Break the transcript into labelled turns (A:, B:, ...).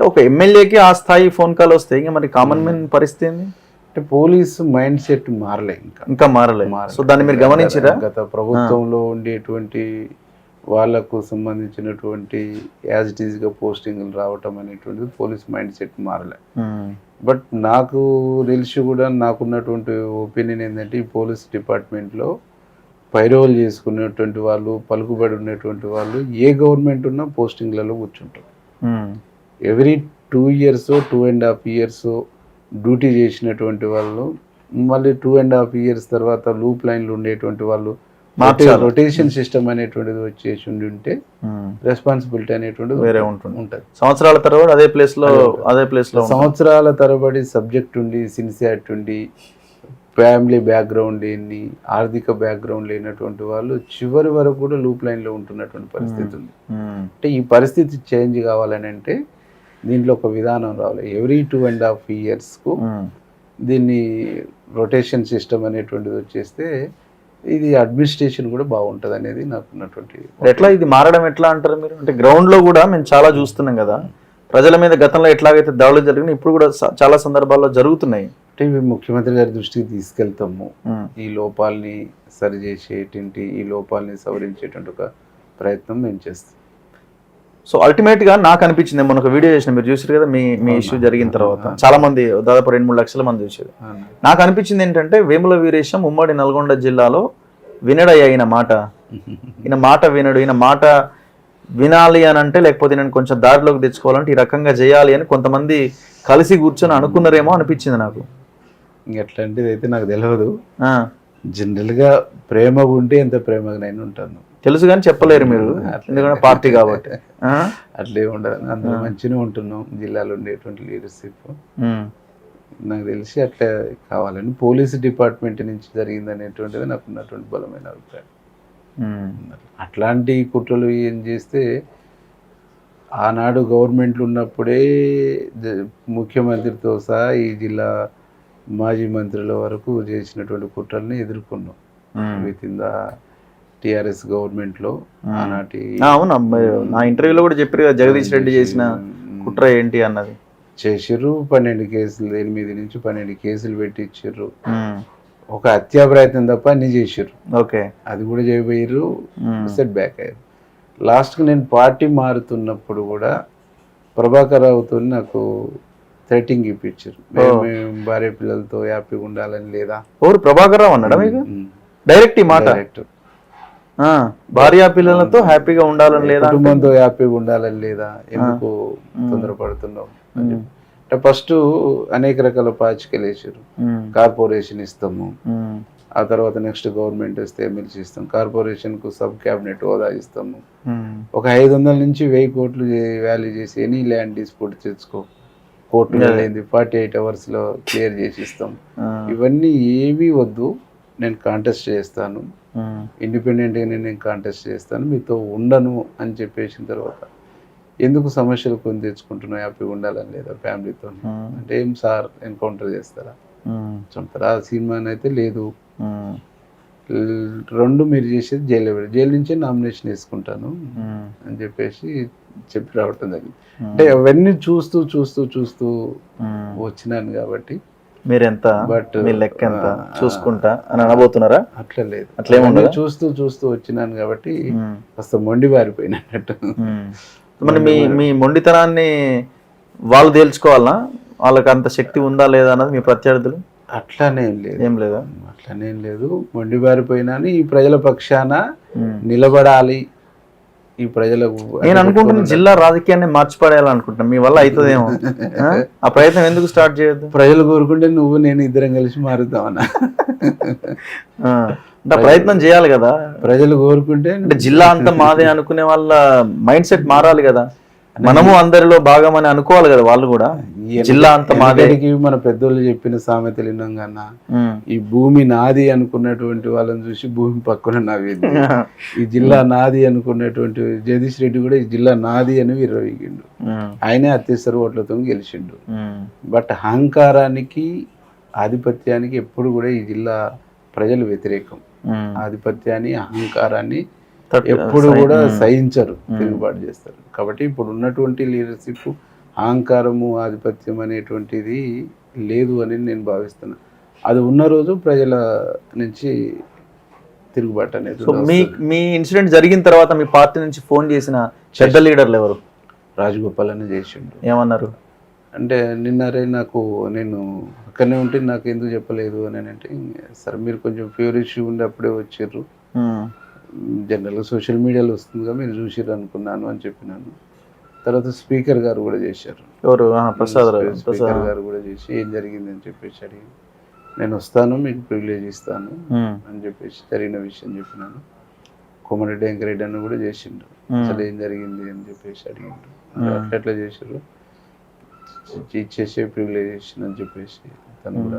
A: ఒక ఎమ్మెల్యేకి ఆ స్థాయి ఫోన్ కాల్ వస్తే ఇంకా మరి కామన్ మ్యాన్ పరిస్థితి ఏంది?
B: అంటే పోలీసు మైండ్ సెట్ మారలే,
A: ఇంకా మారలే. సో దాన్ని మీరు గమనించారా?
B: గత ప్రభుత్వంలో ఉండేటువంటి వాళ్ళకు సంబంధించినటువంటి యాజ్ ఇట్ ఈస్గా పోస్టింగ్లు రావటం అనేటువంటిది పోలీస్ మైండ్ సెట్ మారలే. బట్ నాకు తెలిసి కూడా నాకున్నటువంటి ఒపీనియన్ ఏంటంటే ఈ పోలీస్ డిపార్ట్మెంట్లో పైరోల్ చేసుకునేటువంటి వాళ్ళు, పలుకుబడి ఉన్నటువంటి వాళ్ళు ఏ గవర్నమెంట్ ఉన్నా పోస్టింగ్లలో కూర్చుంటారు. ఎవ్రీ 2 years 2.5 years డ్యూటీ చేసినటువంటి వాళ్ళు మళ్ళీ 2.5 years తర్వాత లూప్ లైన్లు ఉండేటువంటి వాళ్ళు రొటేషన్ సిస్టమ్ అనేటువంటిది వచ్చేసి ఉంటే రెస్పాన్సిబిలిటీ అనేటువంటిది
A: వేరే ఉంటుంది. సంవత్సరాల తరబడి అదే ప్లేస్ లో
B: సంవత్సరాల తరబడి సబ్జెక్ట్ ఉండి, సిన్సియారిటీ ఉండి, ఫ్యామిలీ బ్యాక్గ్రౌండ్ లేని, ఆర్థిక బ్యాక్గ్రౌండ్ లేనటువంటి వాళ్ళు చివరి వరకు కూడా లూప్ లైన్లో ఉంటున్నటువంటి పరిస్థితి ఉంది. అంటే ఈ పరిస్థితి చేంజ్ కావాలని అంటే దీంట్లో ఒక విధానం రావాలి. ఎవ్రీ 2.5 years దీన్ని రొటేషన్ సిస్టమ్ అనేటువంటిది వచ్చేస్తే ఇది అడ్మినిస్ట్రేషన్ కూడా బాగుంటుంది అనేది నాకు ఉన్నటువంటి.
A: ఎట్లా ఇది మారడం ఎట్లా అంటారు మీరు? అంటే గ్రౌండ్లో కూడా మేము చాలా చూస్తున్నాం కదా, ప్రజల మీద గతంలో ఎట్లాగైతే దాడులు జరిగినాయి ఇప్పుడు కూడా చాలా సందర్భాల్లో జరుగుతున్నాయి.
B: అంటే ఇవి ముఖ్యమంత్రి గారి దృష్టికి తీసుకెళ్తాము. ఈ లోపాలని సరిచేసేటువంటి, ఈ లోపాలని సవరించేటువంటి ఒక ప్రయత్నం మేము చేస్తాం.
A: సో అల్టిమేట్గా నాకు అనిపించింది, మొన్న ఒక వీడియో చేసిన, మీరు చూసారు కదా, మీ ఇష్యూ జరిగిన తర్వాత చాలా మంది, దాదాపు 2-3 లక్షల మంది చూసారు. నాకు అనిపించింది ఏంటంటే వేముల వీరేశం ఉమ్మడి నల్గొండ జిల్లాలో వినడయ్యా ఈయన మాట వినడు. ఈయన మాట వినాలి అని అంటే, లేకపోతే నేను కొంచెం దారిలోకి తెచ్చుకోవాలంటే ఈ రకంగా చేయాలి అని కొంతమంది కలిసి కూర్చొని అనుకున్నారేమో అనిపించింది నాకు.
B: అట్లాంటిది అయితే నాకు తెలియదు. జనరల్గా ప్రేమ ఉంటే ఎంత ప్రేమగా నేను ఉంటాను
A: తెలుసు కానీ చెప్పలేరు మీరు, ఎందుకంటే పార్టీ కాబట్టి.
B: అట్లే ఉండదు, అందరూ మంచిగా ఉంటున్నాం. జిల్లాలో ఉండేటువంటి లీడర్షిప్ నాకు తెలిసి అట్లా కావాలని పోలీసు డిపార్ట్మెంట్ నుంచి జరిగింది అనేటువంటిది నాకు ఉన్నటువంటి బలమైన అభిప్రాయం. అట్లాంటి కుట్రలు ఏం చేస్తే ఆనాడు గవర్నమెంట్లు ఉన్నప్పుడే ముఖ్యమంత్రితో సహా ఈ జిల్లా మాజీ మంత్రుల వరకు చేసినటువంటి కుట్రల్ని ఎదుర్కొన్నాం విత్ ఇన్ ద టిఆర్ఎస్ గవర్నమెంట్లో. ఆనాటి
A: అవును, నా ఇంటర్వ్యూలో కూడా చెప్పారు కదా, జగదీష్ రెడ్డి చేసిన కుట్ర ఏంటి అన్నది.
B: చేసిర్రు, 12 కేసులు, 8 నుంచి 12 కేసులు పెట్టి ఇచ్చిర్రు. ఒక హత్యా ప్రయత్నం తప్ప అన్ని చేసిర్రు.
A: ఓకే, అది
B: కూడా చేయబోయారు, సెట్ బ్యాక్ అయ్యారు. లాస్ట్కి నేను పార్టీ మారుతున్నప్పుడు కూడా ప్రభాకర్ రావుతో నాకు థ్రెటింగ్ ఇప్పించారు, మేము భార్య పిల్లలతో హ్యాపీగా ఉండాలని. లేదా
A: ఎవరు ప్రభాకర్ రావు అన్నాడా మీకు డైరెక్ట్ ఈ మాట?
B: డైరెక్ట్
A: భార్య పిల్లలతో హ్యాపీగా ఉండాలని లేదా,
B: కుటుంబంతో హ్యాపీగా ఉండాలని లేదా, ఎందుకు తొందరపడుతున్నావు అంటే ఫస్ట్ అనేక రకాల పాచికలు వేసారు. కార్పొరేషన్ ఇస్తాము, ఆ తర్వాత నెక్స్ట్ గవర్నమెంట్ వస్తే ఎమ్మెల్సీ ఇస్తాం, కార్పొరేషన్కు సబ్ క్యాబినెట్ హోదా ఇస్తాము, ఒక 500 నుంచి 1000 కోట్లు వాల్యూ చేసి ఎనీ ల్యాండ్ డిస్ప్యూట్ తెచ్చుకో, కోర్టులో లేని 48 hours క్లియర్ చేసి ఇస్తాం. ఇవన్నీ ఏమీ వద్దు, నేను కాంటెస్ట్ చేస్తాను, ఇండిపెండెంట్గా నేను కాంటెస్ట్ చేస్తాను, మీతో ఉండను అని చెప్పేసిన తర్వాత ఎందుకు సమస్యలు కొని తెచ్చుకుంటున్నావు, హ్యాపీగా ఉండాలని లేదా ఫ్యామిలీతో అంటే, ఏం సార్ ఎన్కౌంటర్ చేస్తారా, చంపుతారా? ఆ సినిమా అయితే లేదు, 2 మీరు చేసేది జైలు నుంచే నామినేషన్ వేసుకుంటాను అని చెప్పేసి చెప్పి రావటం జరిగింది. అంటే అవన్నీ చూస్తూ చూస్తూ చూస్తూ వచ్చినాను కాబట్టి
A: మీరెంత బట్ మీ లెక్క ఎంత చూసుకుంటా అని అనబోతున్నారా?
B: అట్లా లేదు,
A: అట్లేముండదు,
B: చూస్తూ చూస్తూ వచ్చినాను కాబట్టి కాస్త మొండి బారిపోయినట్టు.
A: మరి మీ మొండితనాన్ని వాళ్ళు తేల్చుకోవాలనా, వాళ్ళకి అంత శక్తి ఉందా లేదా అన్నది మీ ప్రత్యర్థులు?
B: అట్లానేం లేదు,
A: ఏం లేదా,
B: అట్లానేం లేదు. మొండి బారిపోయినా ఈ ప్రజల పక్షాన నిలబడాలి, ఈ ప్రజలకు.
A: నేను అనుకుంటున్నా జిల్లా రాజకీయాన్ని మార్చిపడేయాలనుకుంటున్నా, మీ వల్ల అవుతుందేమో. ఆ ప్రయత్నం ఎందుకు స్టార్ట్ చేయొద్దు?
B: ప్రజలు కోరుకుంటే నువ్వు నేను ఇద్దరం కలిసి మారుతామన్నా,
A: ప్రయత్నం చేయాలి కదా.
B: ప్రజలు కోరుకుంటే
A: అంటే జిల్లా అంతా మాదే అనుకునే వాళ్ళ మైండ్ సెట్ మారాలి కదా, మనము అందరిలో భాగం అని అనుకోవాలి కదా వాళ్ళు కూడా. జిల్లా అంతా మాదే,
B: మన పెద్దోళ్ళు చెప్పిన సామెతలు విన్నాం కన్నా, ఈ భూమి నాది అనుకున్నటువంటి వాళ్ళని చూసి భూమి పక్కన నవ్వింది. ఈ జిల్లా నాది అనుకున్నటువంటి జగదీష్ రెడ్డి కూడా ఈ జిల్లా నాది అని విర్రవీగిండు, ఆయనే అత్యవసర ఓట్లతో గెలిచిండు. బట్ అహంకారానికి ఆధిపత్యానికి ఎప్పుడు కూడా ఈ జిల్లా ప్రజలు వ్యతిరేకం. ఆధిపత్యాన్ని అహంకారాన్ని ఎప్పుడు కూడా సహించరు, తిరుగుబాటు చేస్తారు. కాబట్టి ఇప్పుడు ఉన్నటువంటి లీడర్షిప్ అహంకారము ఆధిపత్యం అనేటువంటిది లేదు అని నేను భావిస్తున్నా. అది ఉన్న రోజు ప్రజల నుంచి తిరుగుబాటు అనేది
A: సో మీ ఇన్సిడెంట్ జరిగిన తర్వాత మీ పార్టీ నుంచి ఫోన్ చేసిన పెద్ద లీడర్లు ఎవరు?
B: రాజగోపాల్ అని చేసిండు.
A: ఏమన్నారు?
B: అంటే నిన్నరే నాకు నేను అక్కడనే ఉంటే నాకు ఎందుకు చెప్పలేదు అని అంటే, సరే మీరు కొంచెం ప్యూర్ ఇష్యూ ఉండి అప్పుడే వచ్చారు, జనరల్గా సోషల్ మీడియాలో వస్తుందిగా మీరు చూసిర్రు అనుకున్నాను అని చెప్పినాను. తర్వాత స్పీకర్ గారు కూడా చేశారు.
A: ఎవరు? ప్రసాద్
B: స్పీకర్ గారు కూడా చేసి ఏం జరిగింది అని చెప్పేసి అడిగి, నేను వస్తాను మీకు ప్రివిలేజ్ ఇస్తాను అని చెప్పేసి జరిగిన విషయం చెప్పినాను. కోమరెడ్డి వెంకరెడ్డి అని కూడా చేసిండు, అసలు ఏం జరిగింది అని చెప్పేసి అడిగిండు. అట్లా ఎట్లా చేసారు, ఇచ్చేసే ప్రివిలేజేషన్ అని చెప్పేసి తను కూడా